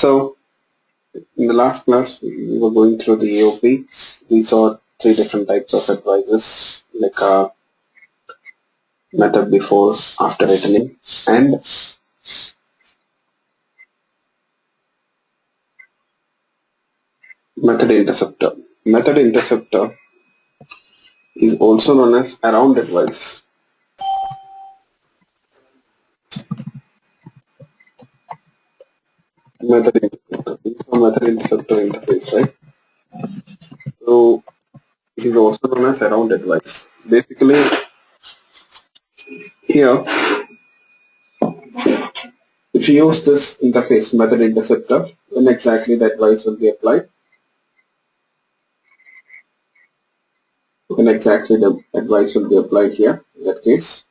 So in the last class, we were going through the AOP. We saw three different types of advices, like method before, after returning, and method interceptor. Method interceptor is also known as around advice. Method interceptor. This is a method interceptor interface, right? So this is also known as around advice. Basically, here, if you use this interface, method interceptor, when exactly the advice will be applied, when exactly the advice will be applied here, in that case.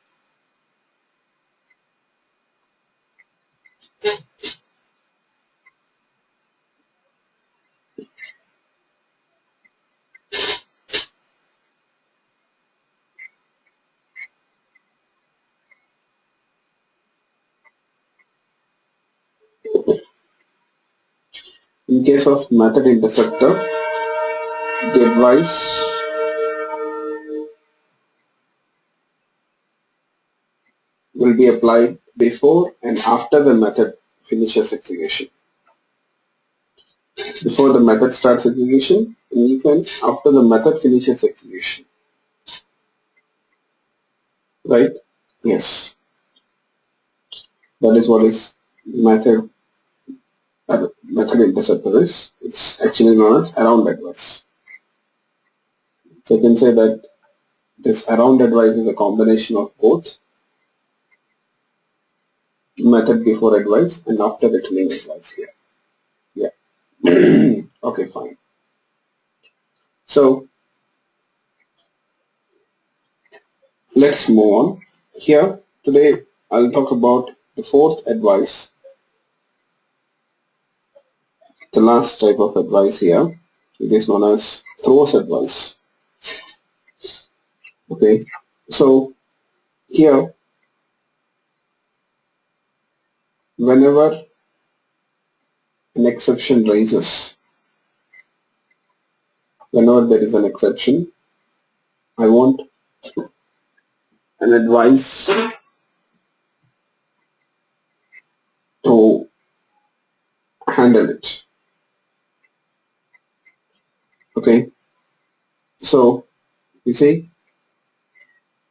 In case of method interceptor, the advice will be applied before and after the method finishes execution. Before the method starts execution and even after the method finishes execution. Right? Yes. That is what is method interceptor is. It's actually known as around advice. So you can say that this around advice is a combination of both method before advice and after returning advice here. Yeah. Okay, fine. So let's move on. Here today I'll talk about the fourth advice, the last type of advice here. It is known as throws advice. Okay, so here whenever an exception raises, whenever there is an exception, I want an advice to handle it. Okay, so you see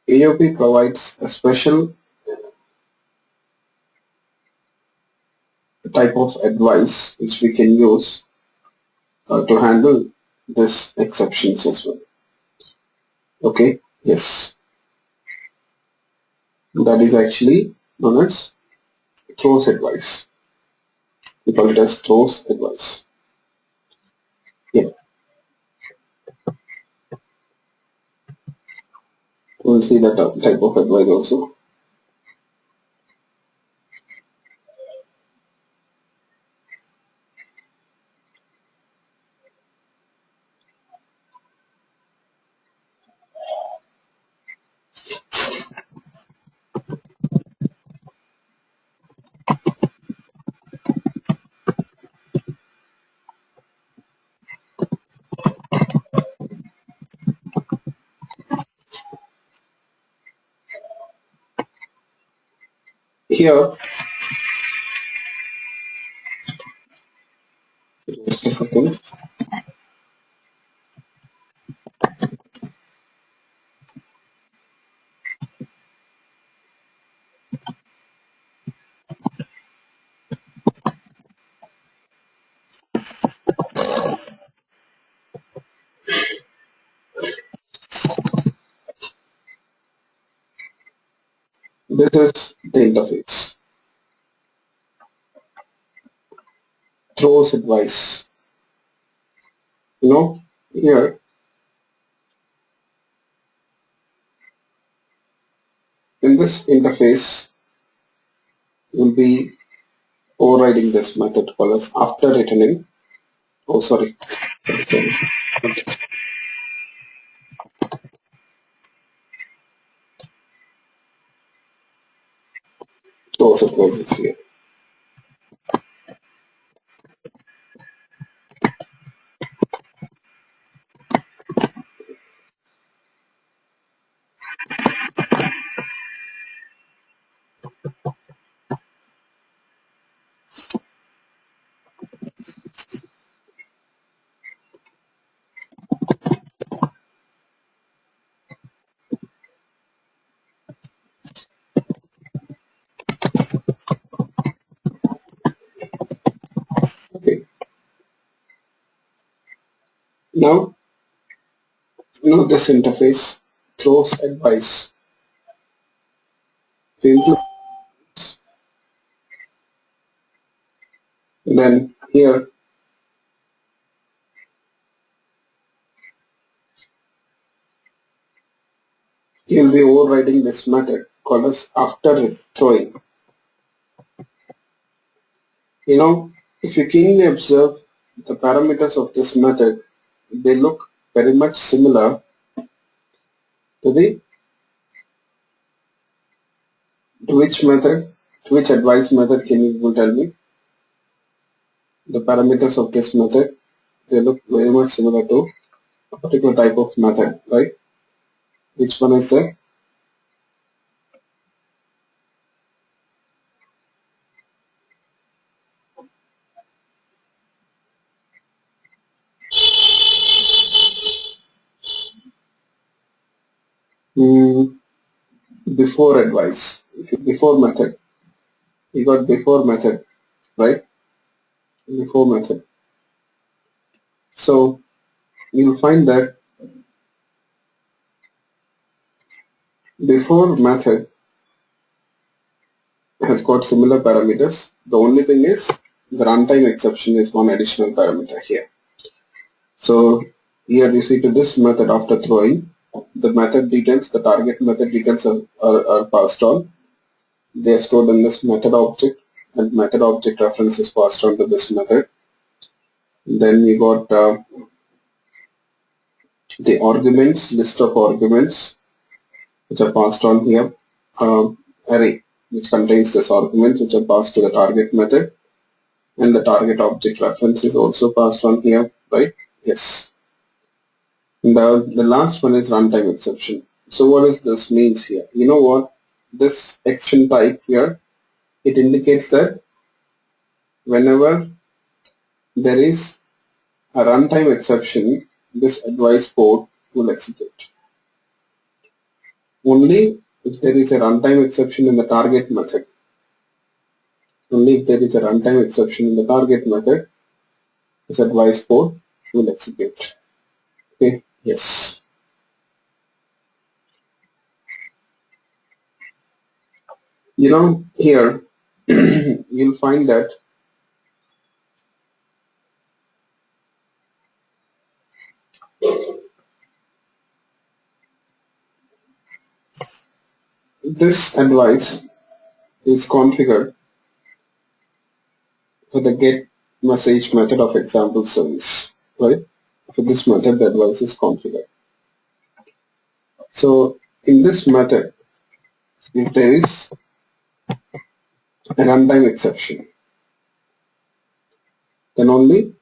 AOP provides a special type of advice which we can use to handle this exceptions as well. Okay, yes, that is actually known as throws advice. We call it as throws advice. Yeah, we'll see that type of advice also. Here, just a second. This is the interface. Throws advice. Here in this interface, we'll be overriding this method called as after returning. Oh, sorry. Throws advice is here. Now, this interface throws advice. If you implement, then here you'll be overriding this method called as after throwing. If you keenly observe the parameters of this method, they look very much similar to which method, to which advice method. Can you tell me? The parameters of this method, they look very much similar to a particular type of method, right? Which one is that? Before advice, before method. You got before method, right? Before method. So you'll find that before method has got similar parameters. The only thing is the runtime exception is one additional parameter here. So here you see to this method after throwing, the method details, the target method details are passed on. They are stored in this method object, and method object reference is passed on to this method. Then we got the arguments, list of arguments which are passed on here, array which contains this arguments which are passed to the target method, and the target object reference is also passed on here, right? Yes. And the last one is runtime exception. So what does this means here? You know what? This action type here, it indicates that whenever there is a runtime exception, this advice code will execute. Only if there is a runtime exception in the target method. Only if there is a runtime exception in the target method, this advice code will execute. Okay, yes. Here you'll find that this advice is configured for the get message method of example service, right? For this method, the advice is configured. So in this method, if there is a runtime exception, then only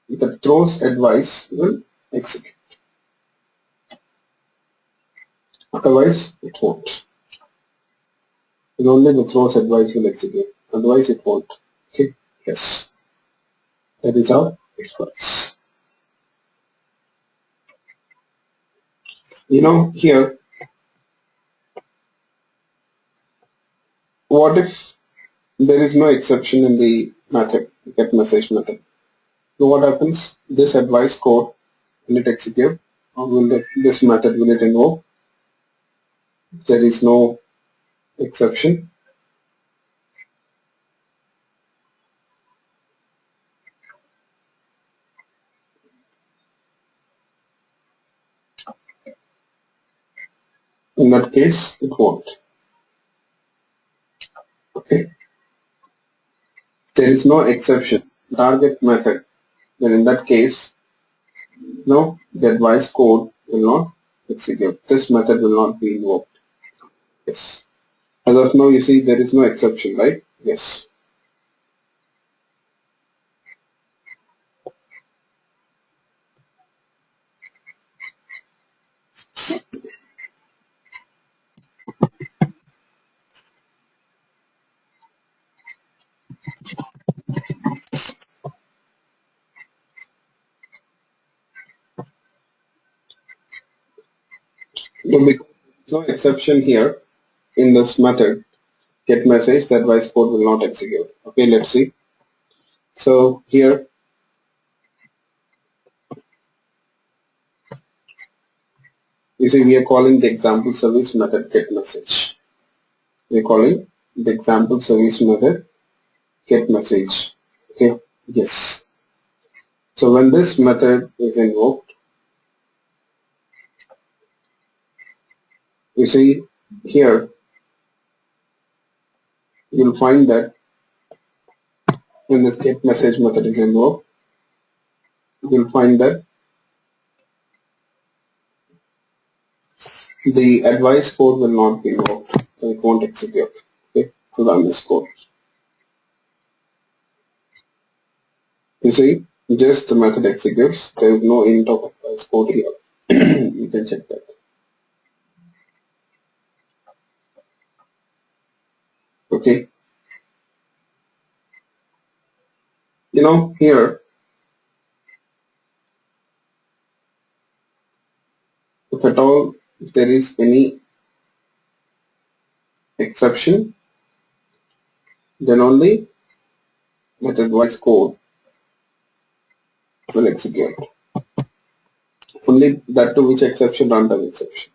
the throws advice will execute. Otherwise, it won't. And only the throws advice will execute. Otherwise, it won't. Okay? Yes. That is how it works. Here, what if there is no exception in the method, get message method? So what happens? This advice code, will it execute, or will this method, will it invoke? If there is no exception, in that case it won't. Okay. If there is no exception, target method, then in that case, no, the advice code will not execute. This method will not be invoked. Yes. As of now, you see there is no exception, right? Yes. So because there is no exception here in this method, get message, the advice code will not execute. Okay, let's see. So here You see, we are calling the example service method get message. We are calling the example service method get message. Okay, yes. So when this method is invoked, you see here, you'll find that when this get message method is invoked, you'll find that the advice code will not be invoked, so it won't execute. Okay, to run this code. You see, just the method executes. There is no int of advice code here. You can check that. Okay. Here, if at all there is any exception, then only that advice code will execute. Only that to which exception, runtime exception.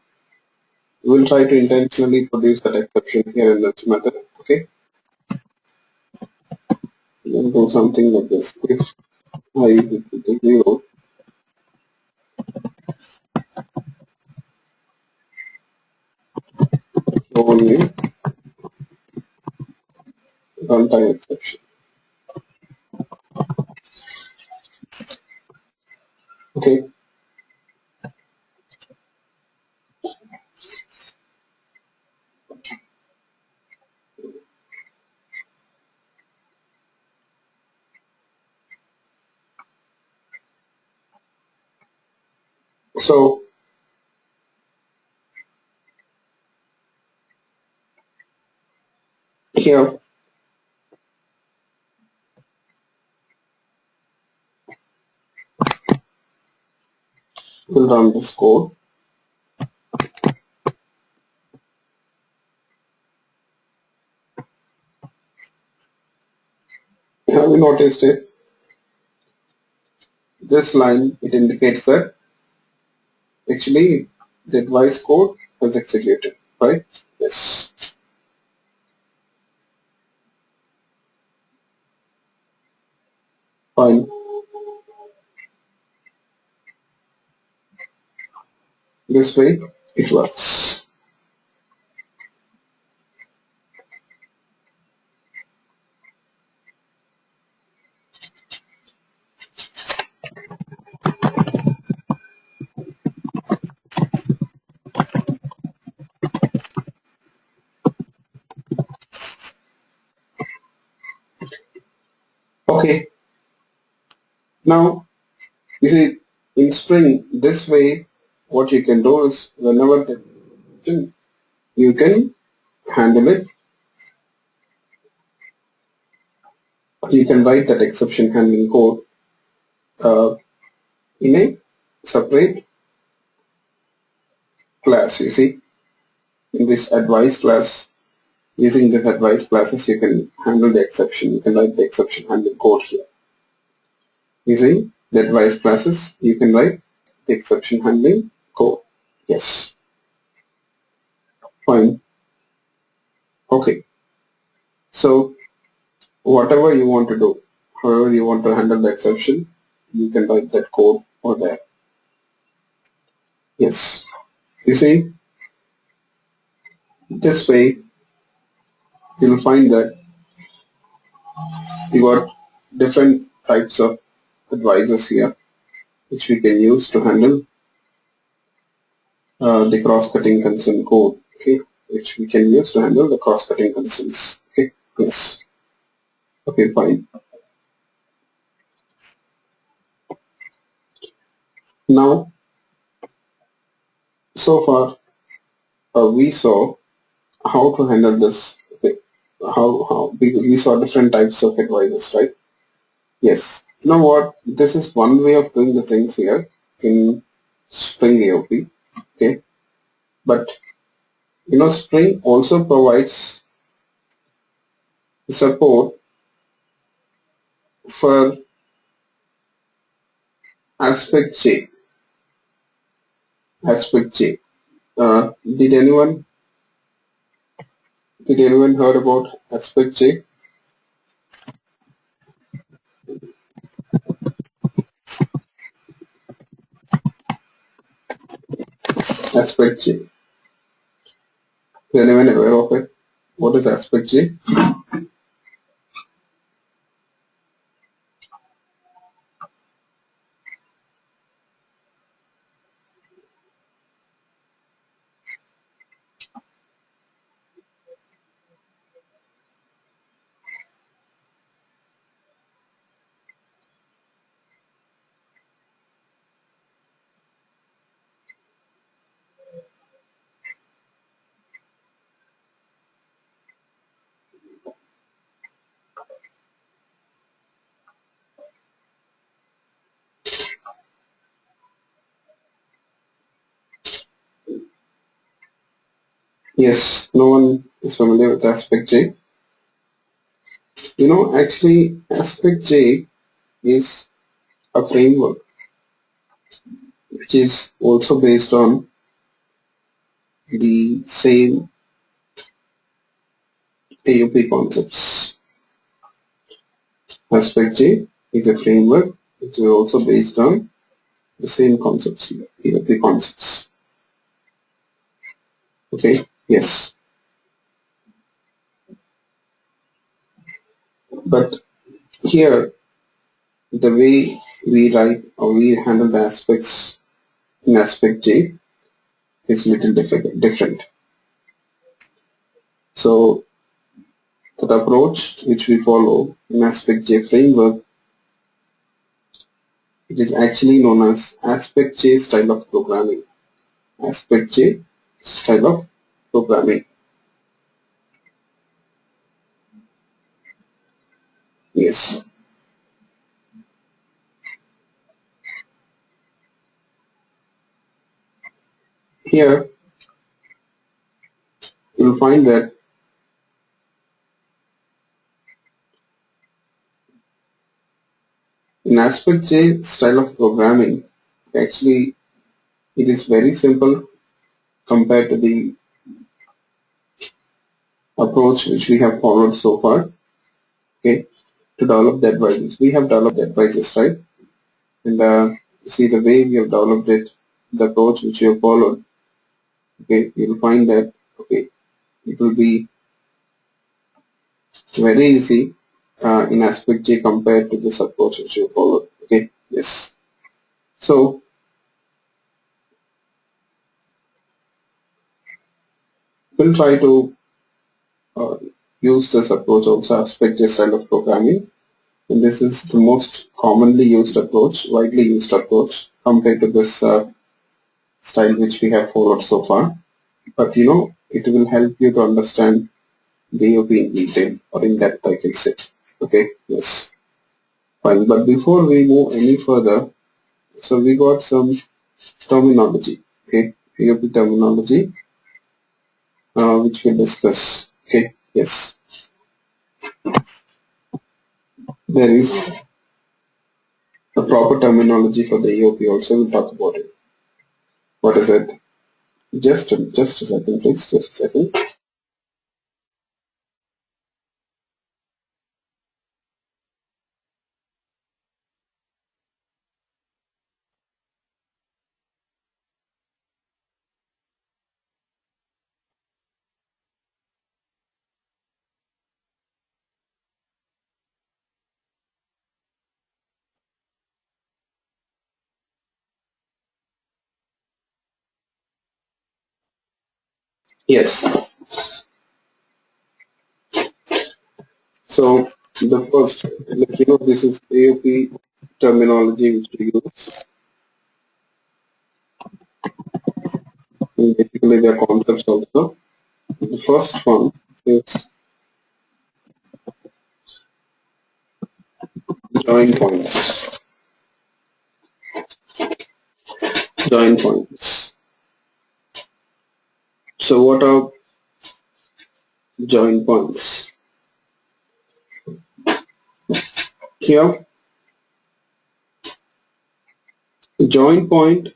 We will try to intentionally produce that exception here in this method. Okay. Then do something like this. If I is equal to 0, so only runtime exception. Okay. So here we'll run this code. Have you noticed it? This line, it indicates that actually the advice code was executed, right? Yes. Fine. This way it works. Okay. Now, you see, in Spring, this way, what you can do is whenever you can handle it, you can write that exception handling code in a separate class. You see, in this advice class, using this advice classes, you can handle the exception. You can write the exception handling code here. Using the advice classes, you can write the exception handling code. Yes. Fine. Okay. So whatever you want to do, however you want to handle the exception, you can write that code over there. Yes. You see, this way you'll find that you got different types of advisors here, which we can use to handle the cross-cutting concern code. Okay, which we can use to handle the cross-cutting concerns. Okay. Yes. Okay. Fine. Now, so far we saw how to handle this. Okay. How we saw different types of advisors, right? Yes. You know what? This is one way of doing the things here in Spring AOP. Okay. But Spring also provides support for aspect J. Aspect J. Did anyone heard about aspect J? Aspect J. Is anyone aware of it? What is aspect J? Yes, no one is familiar with aspect J. Actually, aspect J is a framework which is also based on the same AOP concepts. Aspect J is a framework which is also based on the same concepts here, AOP concepts. Okay, yes. But here, the way we write or we handle the aspects in aspect J is little different. So the approach which we follow in aspect J framework, it is actually known as aspect J style of programming. Aspect J style of programming. Yes. Here you'll find that in aspect J style of programming, actually it is very simple compared to the approach which we have followed so far. Okay, to develop the advices. We have developed the advices, right? And see the way we have developed it, the approach which we have followed. Okay, you'll find that okay, it will be very easy in aspect J compared to this approach which we have followed. Okay, yes. So we'll try to uh, use this approach also aspect J style of programming. And this is the most commonly used approach, widely used approach compared to this style which we have followed so far. But it will help you to understand the AOP in detail or in depth, I can say. Okay, yes, fine. But before we move any further, so we got some terminology. Okay, AOP terminology, which we'll discuss. Okay, yes, there is a proper terminology for the AOP also. We'll talk about it. What is it? Just a second, please. Just a second. Yes. So the first, this is AOP terminology which we use. And basically, their concepts also. The first one is join points. Join points. So what are join points? Here, the join point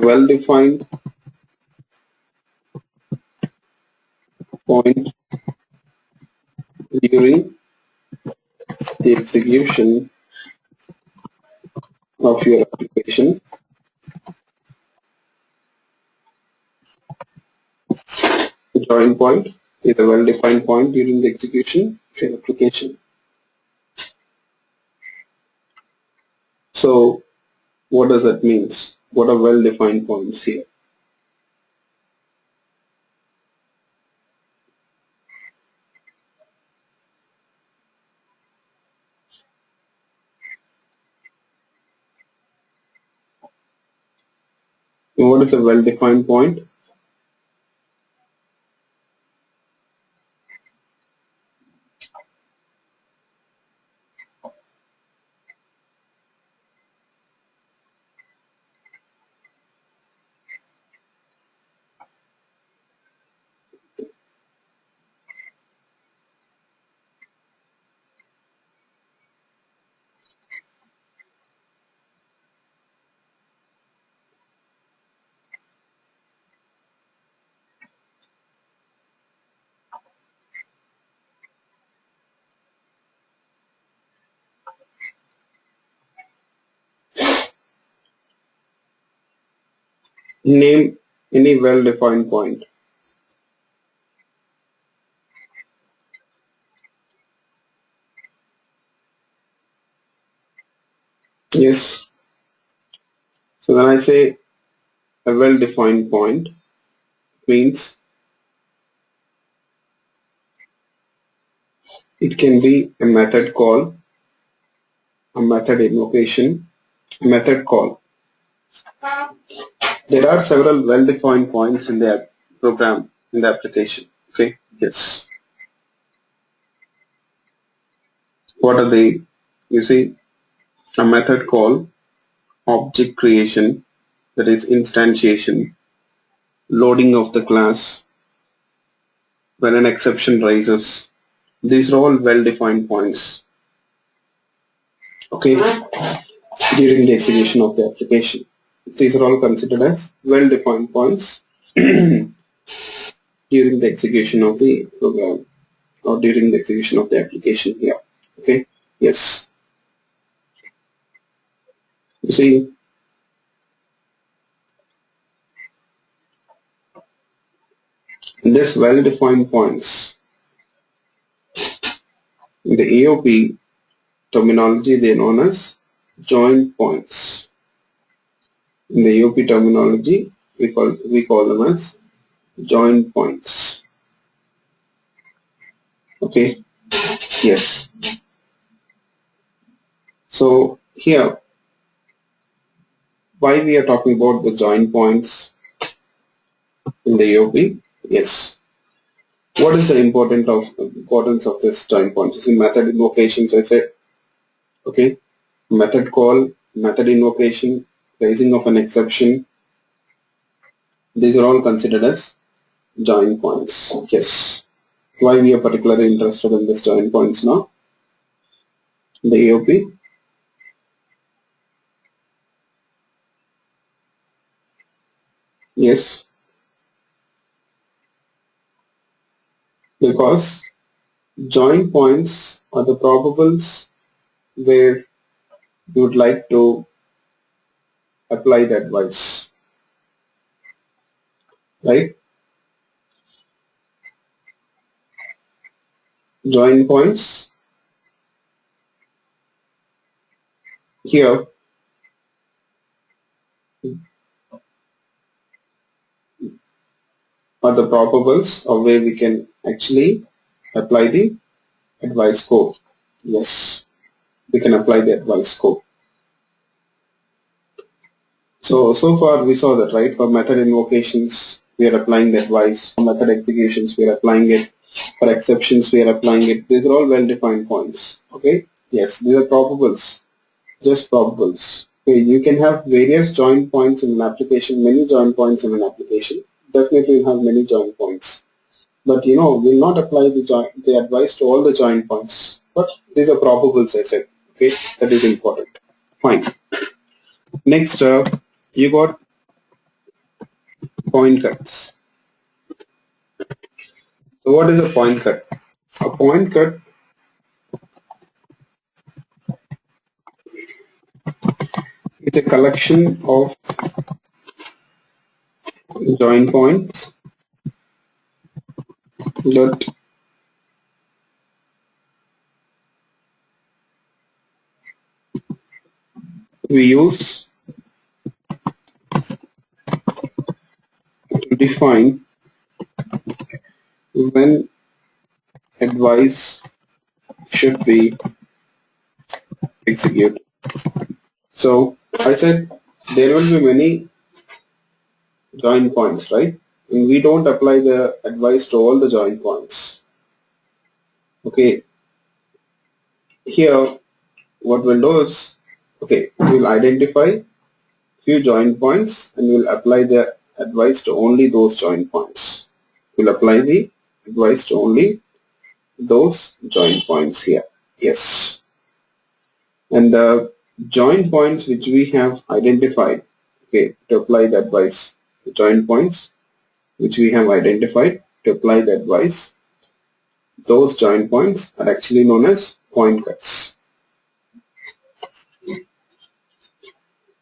well-defined point during the execution of your application. The join point is a well-defined point during the execution of your application. So what does that mean? What are well-defined points here? What is a well-defined point? Name any well-defined point. Yes. So when I say a well-defined point, means it can be a method call, a method invocation, a method call. There are several well-defined points in the program, in the application. Okay. Yes. What are they? You see, a method call, object creation, that is instantiation, loading of the class, when an exception rises. These are all well-defined points, okay, during the execution of the application. These are all considered as well-defined points during the execution of the program or during the execution of the application here. Okay, yes. You see, this well-defined points, in the AOP terminology, they are known as join points. In the AOP terminology, we call them as join points. Okay, yes. So here, why we are talking about the join points in the AOP? Yes. What is the importance of this join points? You see, method invocations, I said. Okay, method call, method invocation, raising of an exception. These are all considered as join points. Yes. Why we are particularly interested in this join points now? The AOP. Yes. Because join points are the probables where you would like to apply the advice, right? Join points here are the probables of where we can actually apply the advice code. Yes, we can apply the advice code. So far we saw that, right? For method invocations, we are applying the advice. For method executions, we are applying it. For exceptions, we are applying it. These are all well-defined points. Okay? Yes, these are probables. Just probables. Okay, you can have various join points in an application, many join points in an application. Definitely you have many join points. But we'll not apply the advice to all the join points. But these are probables, I said. Okay, that is important. Fine. Next, you got point cuts. So what is a point cut? A point cut is a collection of join points that we use to define when advice should be executed. So I said there will be many join points, right? And we don't apply the advice to all the join points. Okay, here what we'll do is, okay, we'll identify few join points and we'll apply the advice to only those join points. We'll apply the advice to only those join points here. Yes. And the join points which we have identified, okay, to apply the advice, the join points which we have identified to apply the advice, those join points are actually known as point cuts.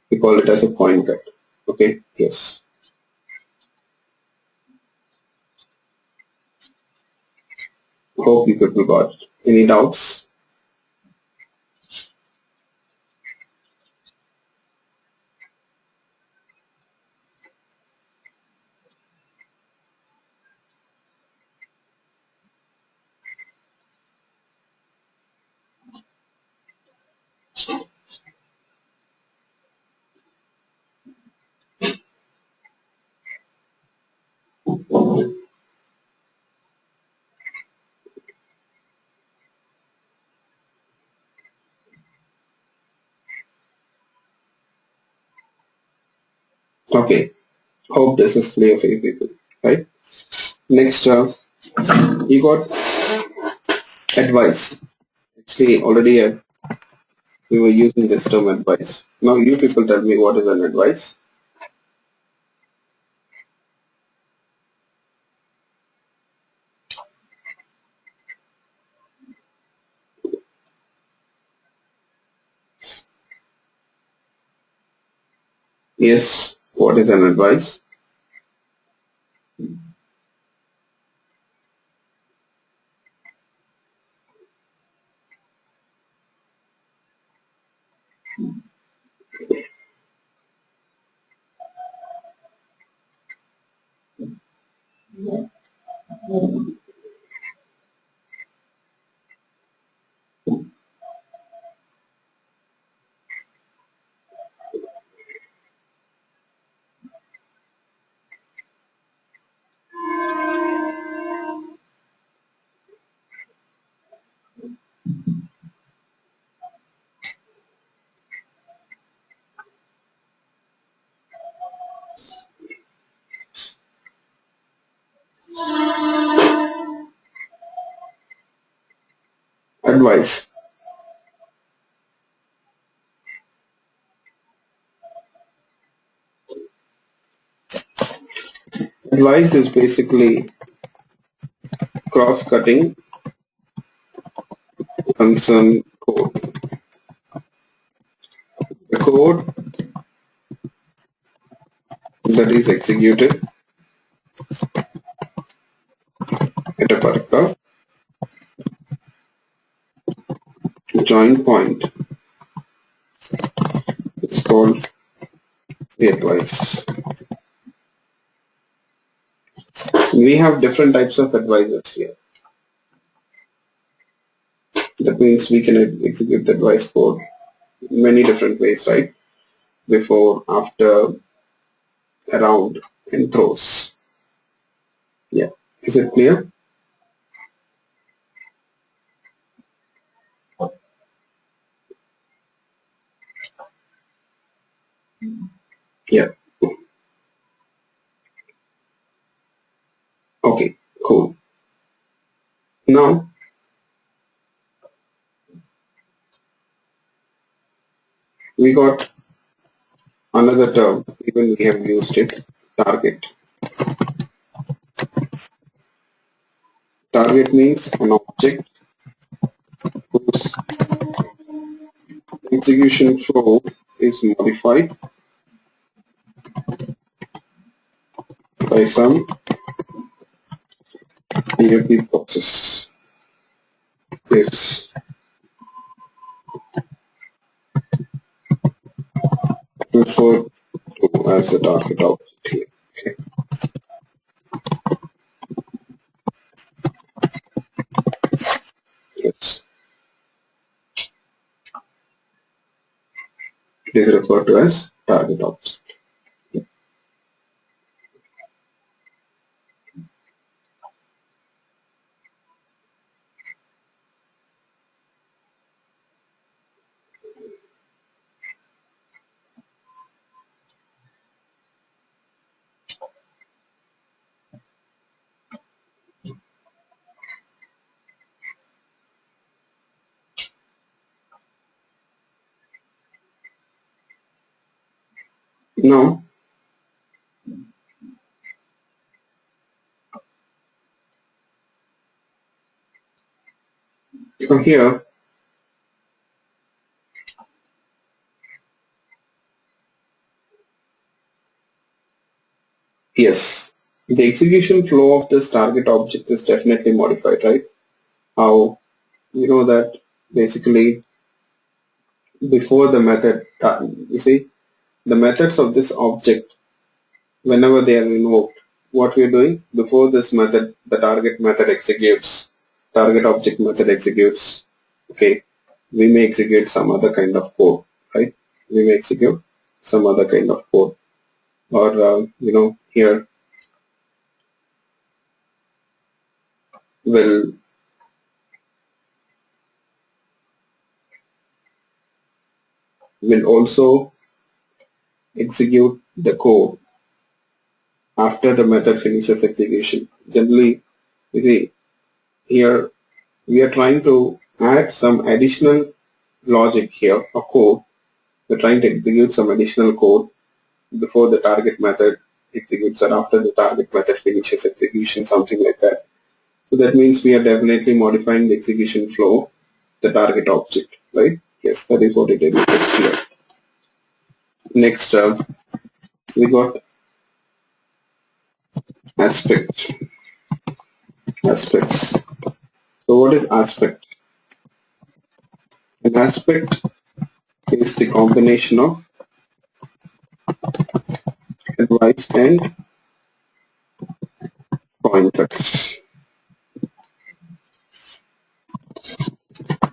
We call it as a point cut. Okay, yes. Hope you people got it. Any doubts? Okay, hope this is clear for you people, right? Next, you got advice. Actually, already we were using this term advice. Now you people tell me what is an advice. Yes, what is an advice? Advice. Advice is basically cross-cutting concern code. The code that is executed at a particular join point is called the advice. We have different types of advisors here. That means we can execute the advice code in many different ways, right? Before, after, around, and throws. Yeah. Is it clear? Yeah. Okay, cool. Now, we got another term, even we have used it, target. Target means an object whose execution flow is modified by some PFD process. Is referred to as the target object here. Okay. Yes, it is referred to as target object. Now, from here, yes, the execution flow of this target object is definitely modified, right? How you know that basically before the method, you see, the methods of this object, whenever they are invoked, what we are doing before this method, the target method executes, target object method executes. Okay, we may execute some other kind of code, right? We may execute some other kind of code, or here will also execute the code after the method finishes execution. Generally, you see here we are trying to add some additional logic here, a code. We're trying to execute some additional code before the target method executes or after the target method finishes execution, something like that. So that means we are definitely modifying the execution flow, the target object, right? Yes, that is what it indicates here. Next, we got aspects. So what is aspect? An aspect is the combination of advice and pointers.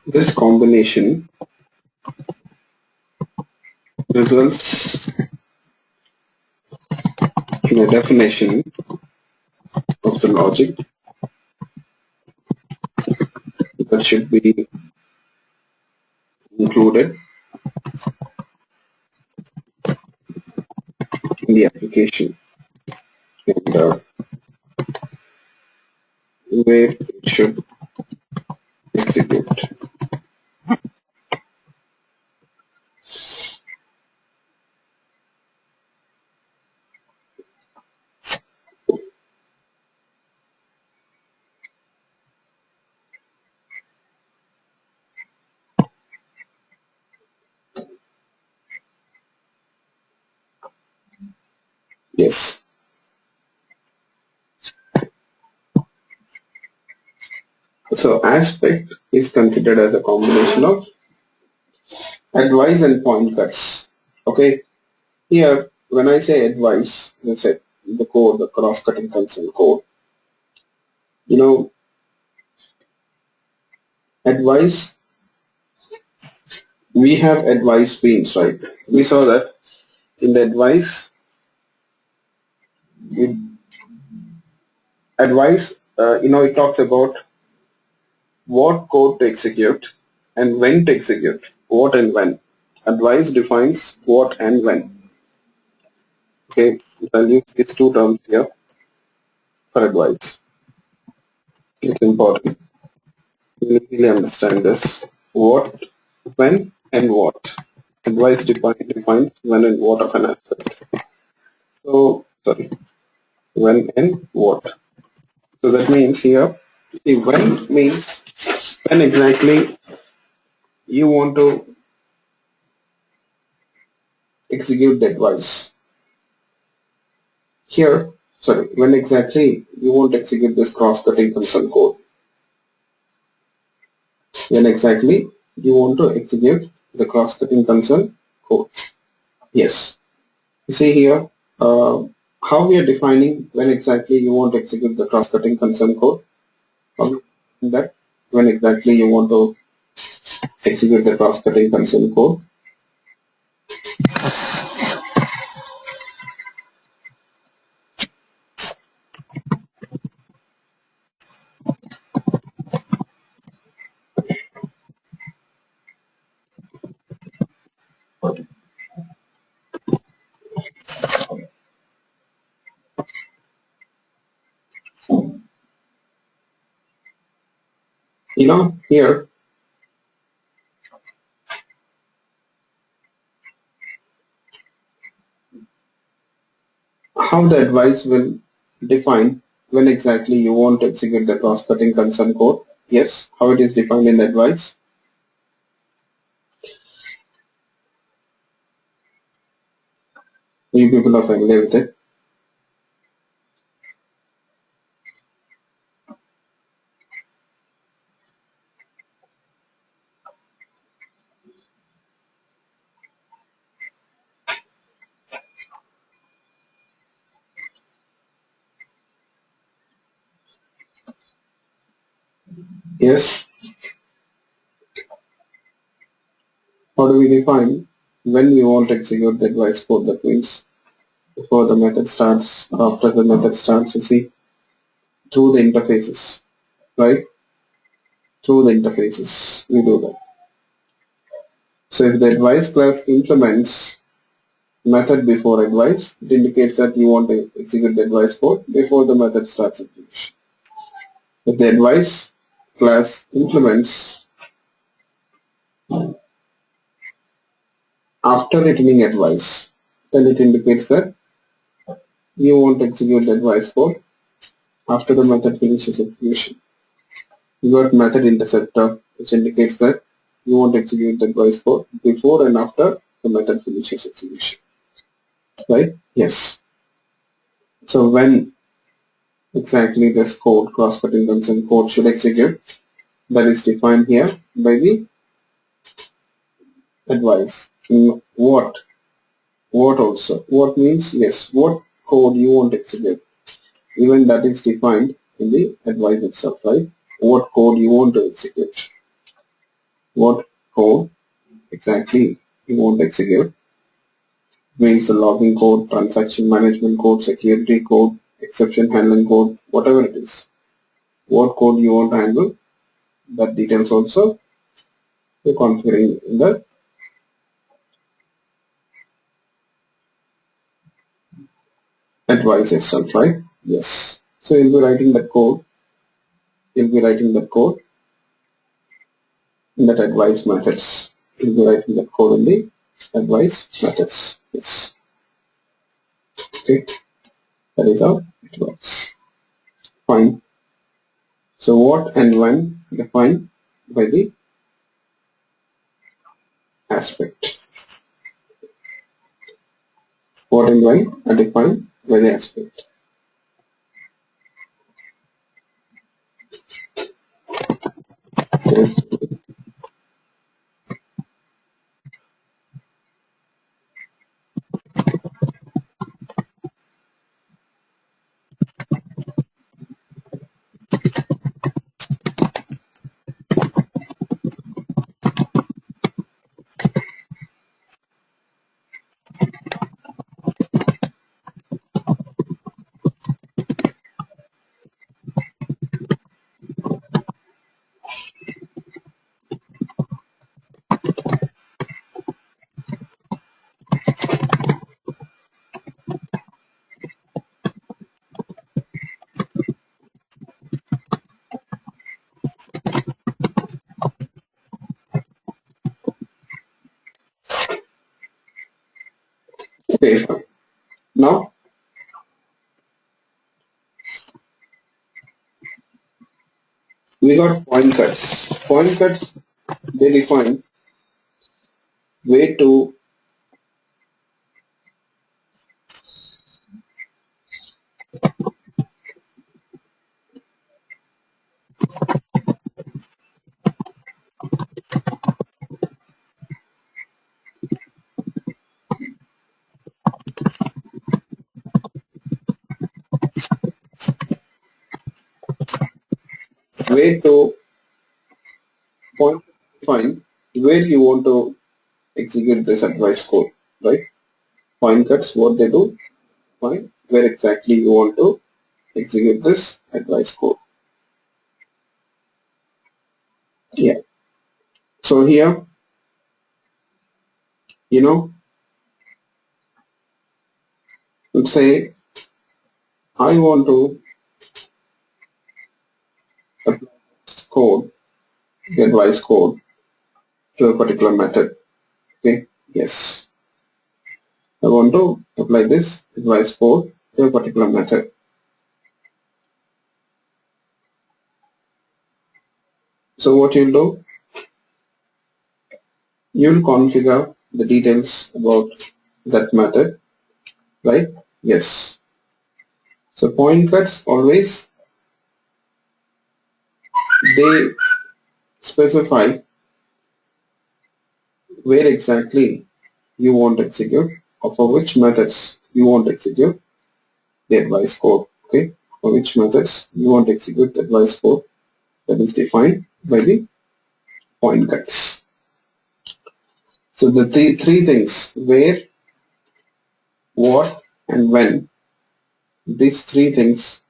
This combination results in a definition of the logic that should be included in the application and where it should execute. Yes. So aspect is considered as a combination of advice and point cuts. Okay. Here, when I say advice, let's say the code, the cross-cutting consent code, advice, we have advice beans, right? We saw that in the advice, it talks about what code to execute and when to execute, what and when. Advice defines what and when. Okay, I'll use these two terms here for advice. It's important. You really understand this. What, when, and what. Advice defines when and what of an aspect. So, sorry, when and what. So that means here, See, when means when exactly you want to execute the advice. Here, sorry, when exactly you want to execute this cross-cutting consent code. When exactly you want to execute the cross-cutting consent code. Yes. You see here, how we are defining when exactly you want to execute the cross-cutting consent code. How that when exactly you want to execute the cross-cutting consent code. Here how the advice will define when exactly you want to execute the cross-cutting consent code. Yes, how it is defined in the advice. You people are familiar with it. Yes. How do we define when we want to execute the advice code? That means before the method starts, after the method starts, you see, through the interfaces, right? Through the interfaces, we do that. So if the advice class implements method before advice, it indicates that you want to execute the advice code before the method starts execution. If the advice class implements after returning advice, then it indicates that you want to execute the advice code after the method finishes execution. You got method interceptor, which indicates that you want to execute the advice code before and after the method finishes execution. Right? Yes. So when exactly this code, cross-cutting consent code, should execute, that is defined here by the advice. What? What also? What means yes, what code you want to execute. Even that is defined in the advice itself, right? What code you want to execute. What code exactly you want to execute means the logging code, transaction management code, security code, exception handling code, whatever it is. What code you want to handle, that details also you're configuring in the advice itself, right? Yes. So you'll be writing that code, you'll be writing that code in that advice methods. You'll be writing that code in the advice methods. Yes. Okay. That is how it works. Fine. So what and when defined by the aspect. What and when are defined by the aspect. Okay. Okay, fine. Now We got point cuts. Point cuts, they define way to way to point define where you want to execute this advice code, right? Point cuts, what they do, find where exactly you want to execute this advice code. Yeah. So here, you know, let's say I want to apply this code, the advice code, to a particular method. Okay. Yes. I want to apply this advice code to a particular method. So what you'll do, you'll configure the details about that method, right? Yes. So point cuts always they specify where exactly you want to execute or for which methods you want to execute the advice code. Okay, for which methods you want to execute the advice code that is defined by the point cuts. So the three things where, what, and when. These three things,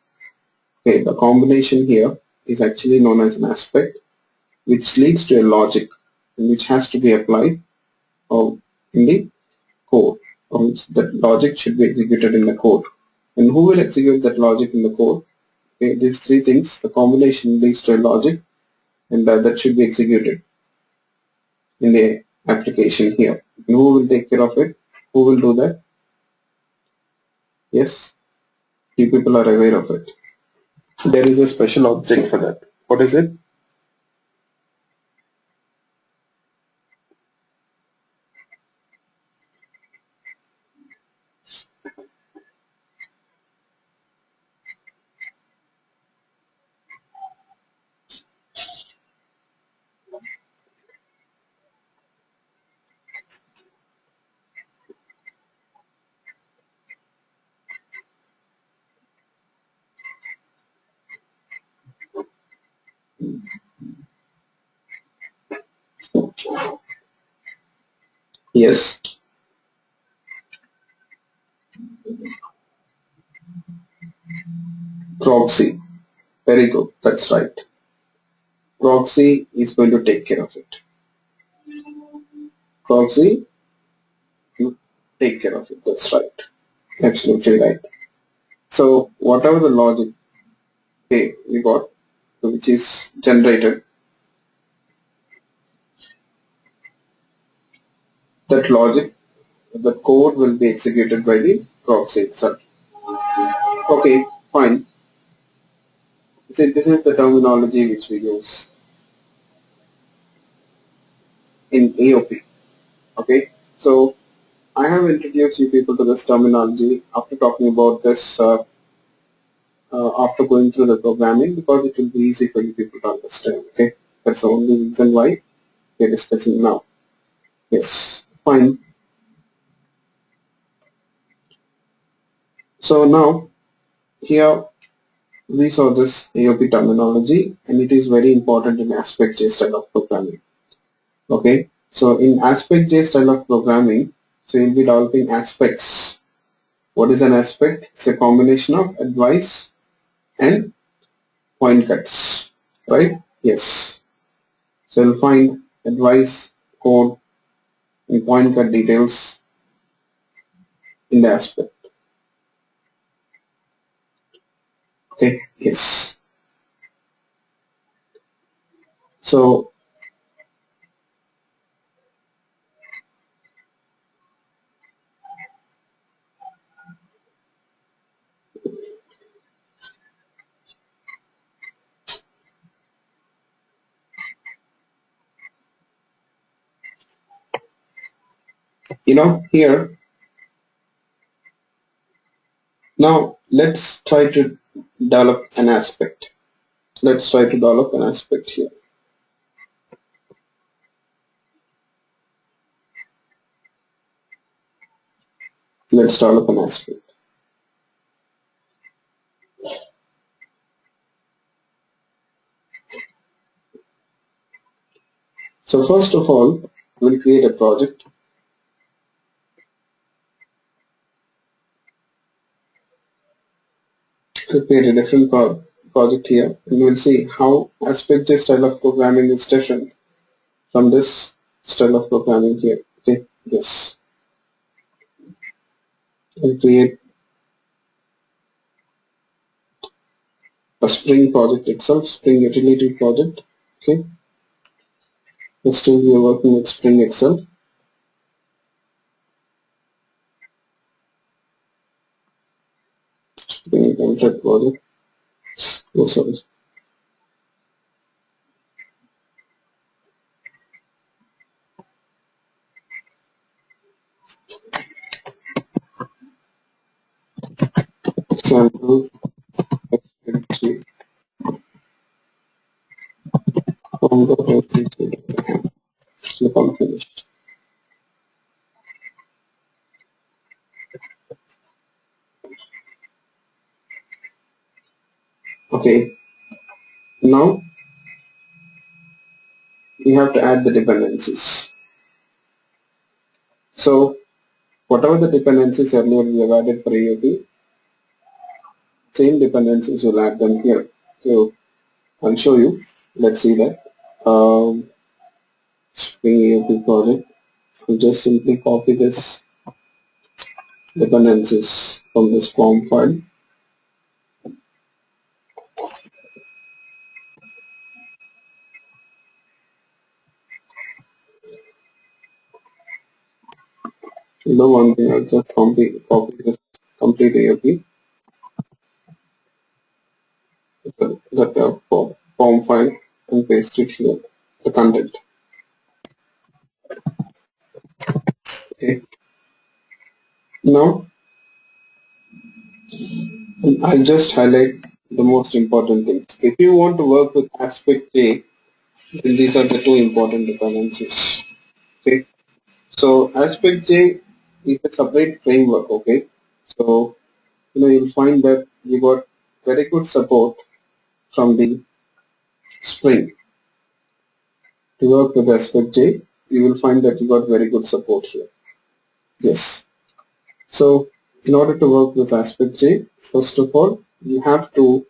okay, the combination here is actually known as an aspect, which leads to a logic which has to be applied in the code. That logic should be executed in the code. And who will execute that logic in the code? Okay, these three things, the combination leads to a logic, and that should be executed in the application here. And who will take care of it? Who will do that? Yes, you people are aware of it. There is a special object for that. What is it? Yes, proxy. Very good. That's right. Proxy is going to take care of it. Proxy, you take care of it. That's right. Absolutely right. So whatever the logic, okay, we got, which is generated, that logic, the code will be executed by the proxy itself. Okay, fine. See, this is the terminology which we use in AOP. Okay, so I have introduced you people to this terminology after talking about this, after going through the programming, because it will be easy for you people to understand. Okay, that's the only reason why we're discussing now. Yes, fine. So now here we saw this AOP terminology, and it is very important in aspect-J style of programming. Okay, so in aspect-J style of programming, so you'll be developing aspects. What is an aspect? It's a combination of advice and point cuts, right? Yes. So you'll find advice, code, and point cut details in the aspect. Okay. Yes. So Here, now let's try to develop an aspect. Let's try to develop an aspect here. Let's develop an aspect. So first of all, we'll create a project. We'll create a different project here, and we'll see how aspect-J style of programming is different from this style of programming here. Okay, yes. We'll create a Spring project itself, Spring utility project. Okay, still we are working with Spring itself. Spring template project. Oh, sorry. Example aspect-J from the aspect-J. Click on finish. Okay, now we have to add the dependencies. So whatever the dependencies earlier we have added for AOP, same dependencies we'll add them here. So I'll show you. Let's see that. Spring AOP project. I'll just simply copy this dependencies from this form file. The one thing, I'll just copy this complete AOP. So that form file and paste it here, the content. Okay. Now I'll just highlight the most important things. If you want to work with aspect-J, then these are the two important dependencies. Okay. So aspect-J is a separate framework. Okay. So you'll find that you got very good support from the Spring. To work with aspect-J, you will find that you got very good support here. Yes. So in order to work with aspect-J, first of all, you have to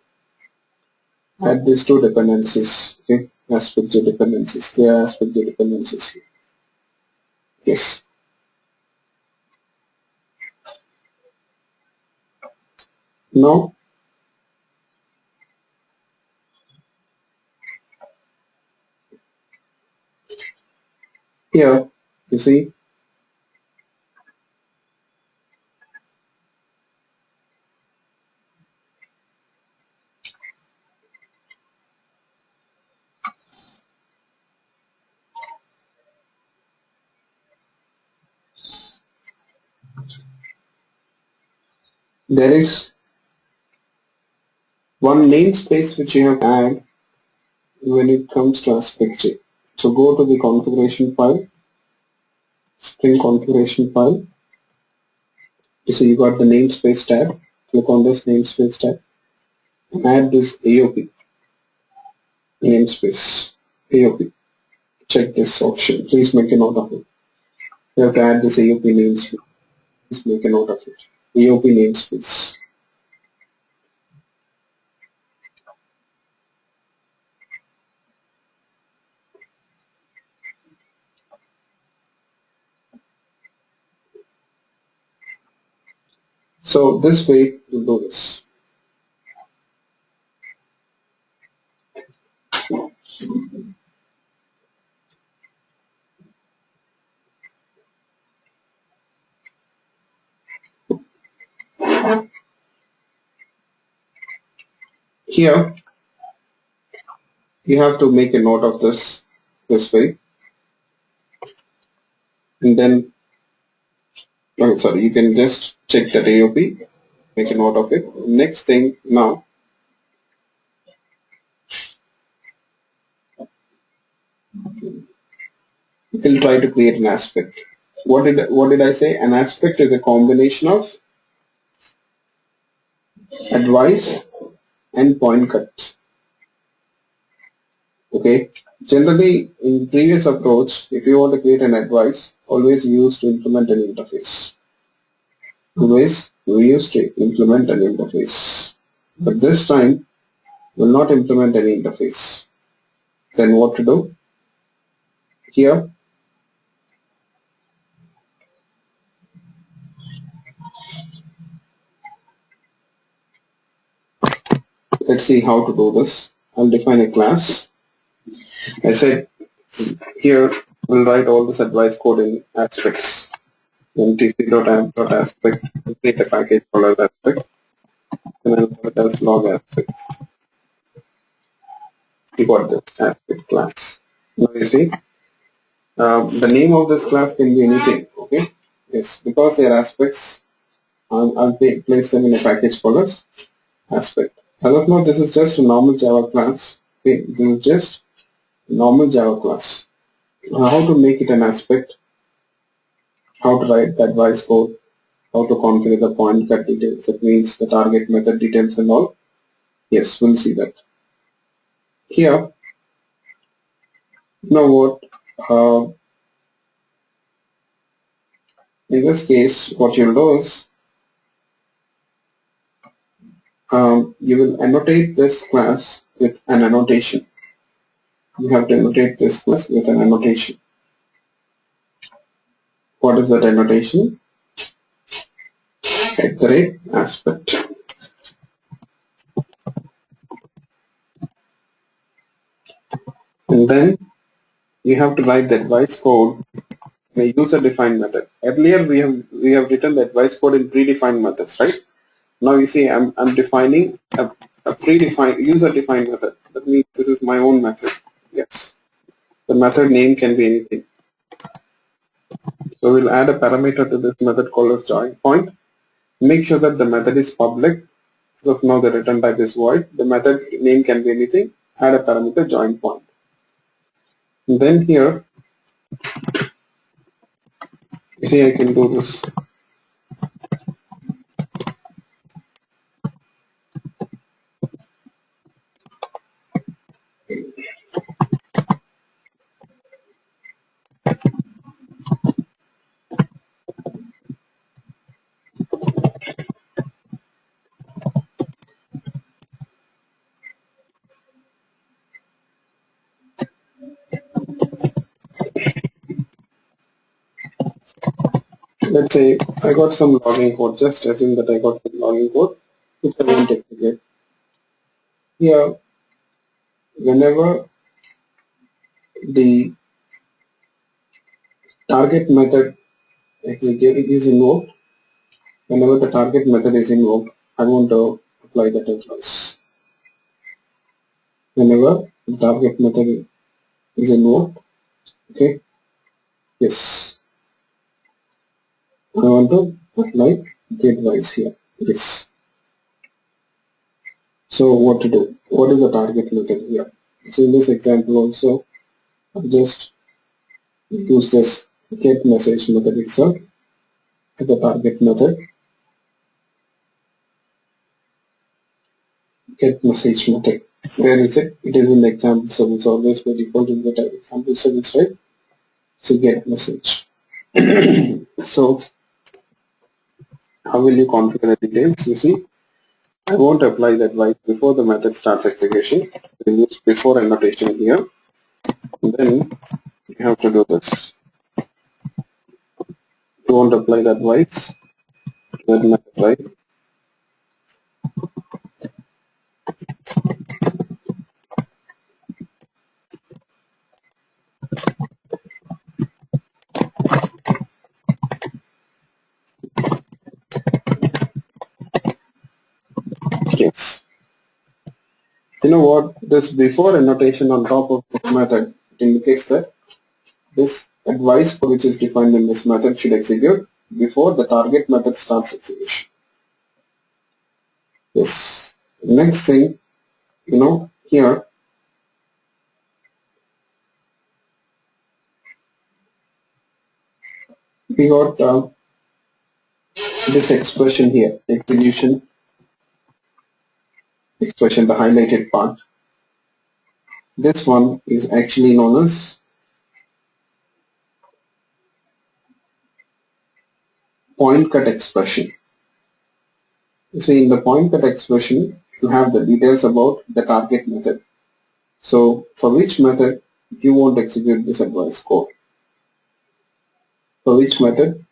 add these two dependencies. Okay, aspect-J dependencies. They are aspect-J dependencies here. Yes. Now, here you see there is one namespace which you have to add when it comes to aspect-J. So go to the configuration file, Spring configuration file. You see you got the namespace tab. Click on this namespace tab and add this AOP namespace. AOP. Check this option. Please make a note of it. You have to add this AOP namespace. Please make a note of it. AOP namespace. So this way you do this. Here you have to make a note of this way, and then Oh, sorry, you can just check that AOP, make a note of it. Next thing now, we'll try to create an aspect. What did I say? An aspect is a combination of advice and point cuts. Okay. Generally, in previous approach, if you want to create an advice, always use to implement an interface. Always we used to implement an interface. But this time, we'll not implement any interface. Then what to do? Here, let's see how to do this. I'll define a class. I said here we'll write all this advice code in aspects. mtc.app.aspect, create a package called as aspect, and I'll call it as log aspect. We got this aspect class. Now you see, the name of this class can be anything. Okay, yes, because they are aspects, I'll place them in a package called as aspect. As of now, this is just a normal Java class. Okay, this is just normal Java class. How to make it an aspect, how to write the advice code, how to configure the point cut details, that means the target method details and all. Yes, we'll see that. Here, now what, in this case, what you'll do is, you will annotate this class with an annotation. You have to annotate this class with an annotation. What is that annotation? At the rate aspect. And then you have to write the advice code in a user-defined method. Earlier we have written the advice code in predefined methods, right? Now you see I'm defining a predefined user-defined method. That means this is my own method. Yes. The method name can be anything. So we'll add a parameter to this method called as join point. Make sure that the method is public. So of now the return type is void. The method name can be anything. Add a parameter join point. And then here, you see I can do this. Let's say I got some login code. Just assume that I got some login code which I want to execute. Here, whenever the target method is invoked, whenever the target method is invoked, I want to apply that advice. Whenever the target method is invoked, okay, yes, I want to apply the advice here. Yes. So what to do? What is the target method here? So in this example also, I'll just use this get message method itself as the target method. Get message method. Where is it? It is in the example service. Always by default in the example service, right? So get message. So how will you configure the details? You see, I won't apply that advice before the method starts execution. So use before annotation here. And then you have to do this. You won't apply that advice to that method, right? Yes. You know what? This before annotation on top of this method, it indicates that this advice code which is defined in this method should execute before the target method starts execution. Yes. Next thing, here we got this expression here, execution expression, the highlighted part. This one is actually known as point cut expression. You see, in the point cut expression, you have the details about the target method. So for which method you want to execute this advice code? For which method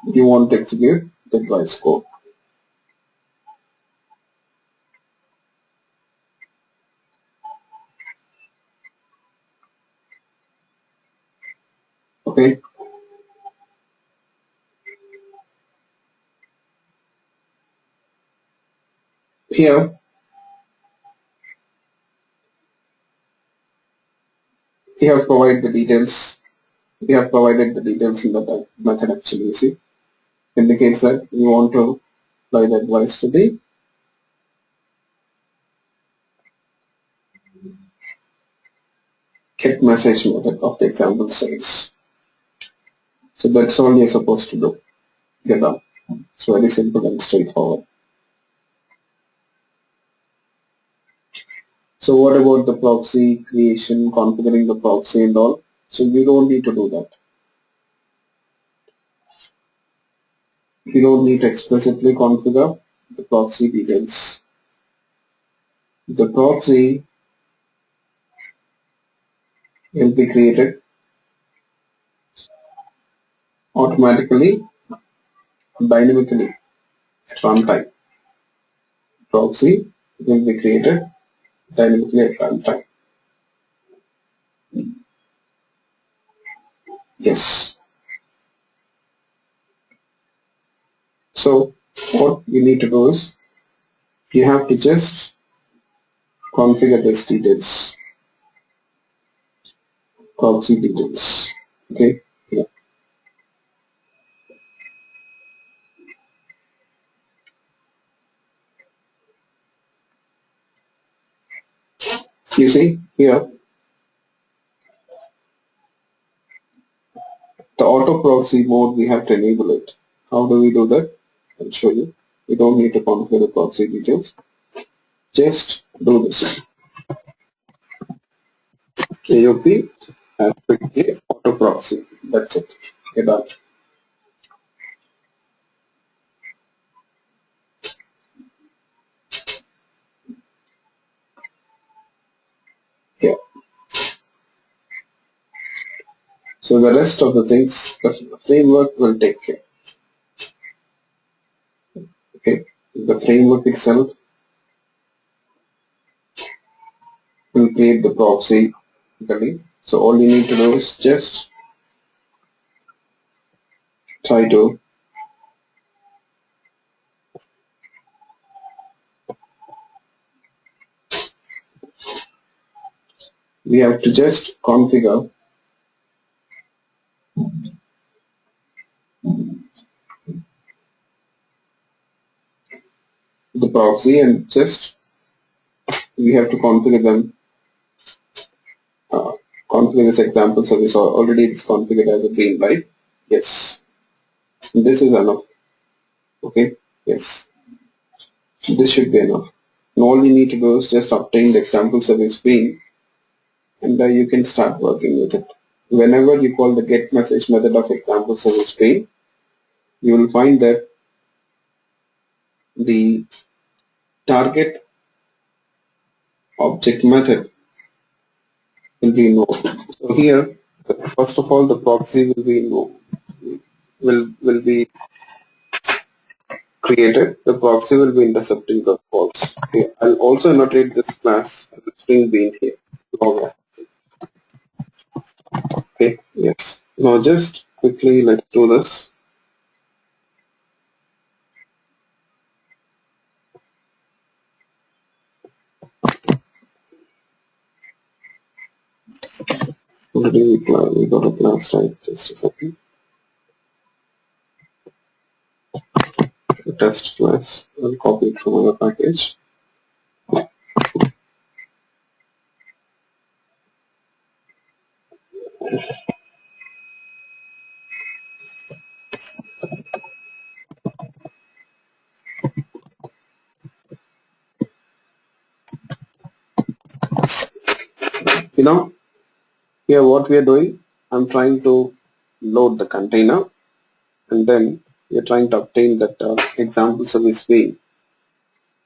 you want to execute the advice code? Okay. Here we have provided the details. We have provided the details in the method actually. You see, indicates that you want to apply the advice to the get message method of the example series. So that's all you're supposed to do. Get done. It's very simple and straightforward. So what about the proxy creation, configuring the proxy and all? So we don't need to do that. We don't need to explicitly configure the proxy details. The proxy will be created automatically, dynamically at runtime. Proxy will be created dynamically at runtime. Yes. So what you need to do is you have to just configure these details, proxy details. Okay. Yeah. You see here the auto proxy mode, we have to enable it. How do we do that? I'll show you. We don't need to configure the proxy details. Just do this. KOP aspect K auto proxy. That's it. Okay, done. Yeah. So the rest of the things the framework will take care. Okay. The framework itself will create the proxy. So all you need to do is just try to we have to just configure the proxy and just we have to configure them. Configure this example service already it's configured as a green light. Yes. This is enough. Okay. Yes. This should be enough. And all you need to do is just obtain the example service bean and you can start working with it. Whenever you call the get message method of example service bean, you will find that the target object method will be no. So here, first of all, the proxy will be no. Will be created. The proxy will be intercepting the false. Okay. I'll also annotate this class as a string bean here. Okay. Yes. Now just quickly let's do this. Already we got a class, right? Just a second. test class. I'll copy it from our package. You know, here what we are doing, I'm trying to load the container, and then we are trying to obtain that example service being.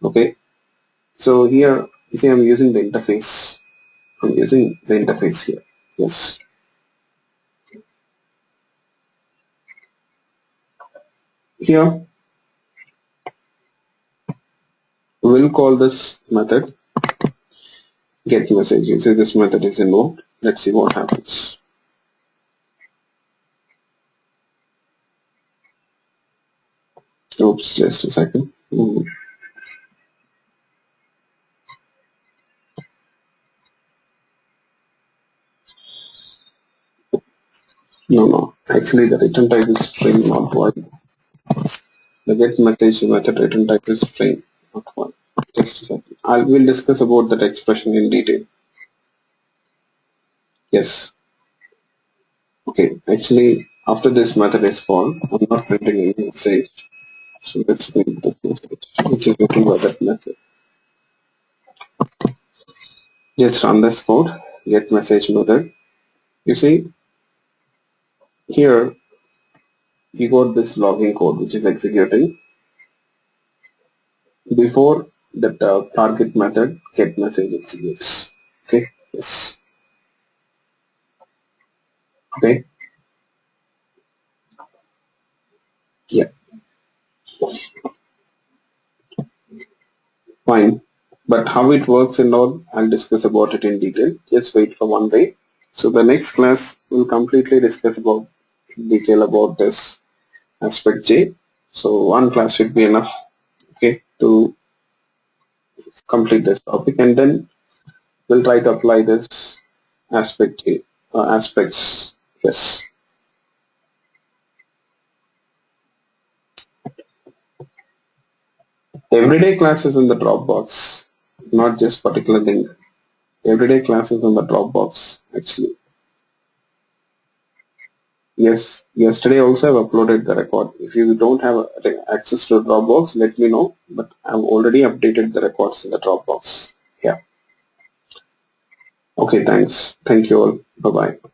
Okay, so here you see I'm using the interface. I'm using the interface here. Yes. Here we'll call this method get message. You see this method is invoked. Let's see what happens. Oops, just a second. No. Actually, the return type is string, not void. The get message method return type is string, not void. Just a second. We'll discuss about that expression in detail. Yes. Okay. Actually, after this method is called, I'm not printing any message. So let's print this message, which is written by that method. Just run this code, get message method. You see, here you got this login code which is executing before that target method get message executes. Okay. Yes. Okay. Yeah. Fine. But how it works and all, I'll discuss about it in detail. Just wait for one day. So the next class will completely discuss about detail about this aspect J. So one class should be enough, okay, to complete this topic, and then we'll try to apply this aspect J, aspects. Yes. Everyday classes in the Dropbox, not just particular link. Everyday classes in the Dropbox actually. Yes, yesterday also I've uploaded the record. If you don't have access to Dropbox, let me know. But I've already updated the records in the Dropbox. Yeah. Okay, thanks. Thank you all. Bye-bye.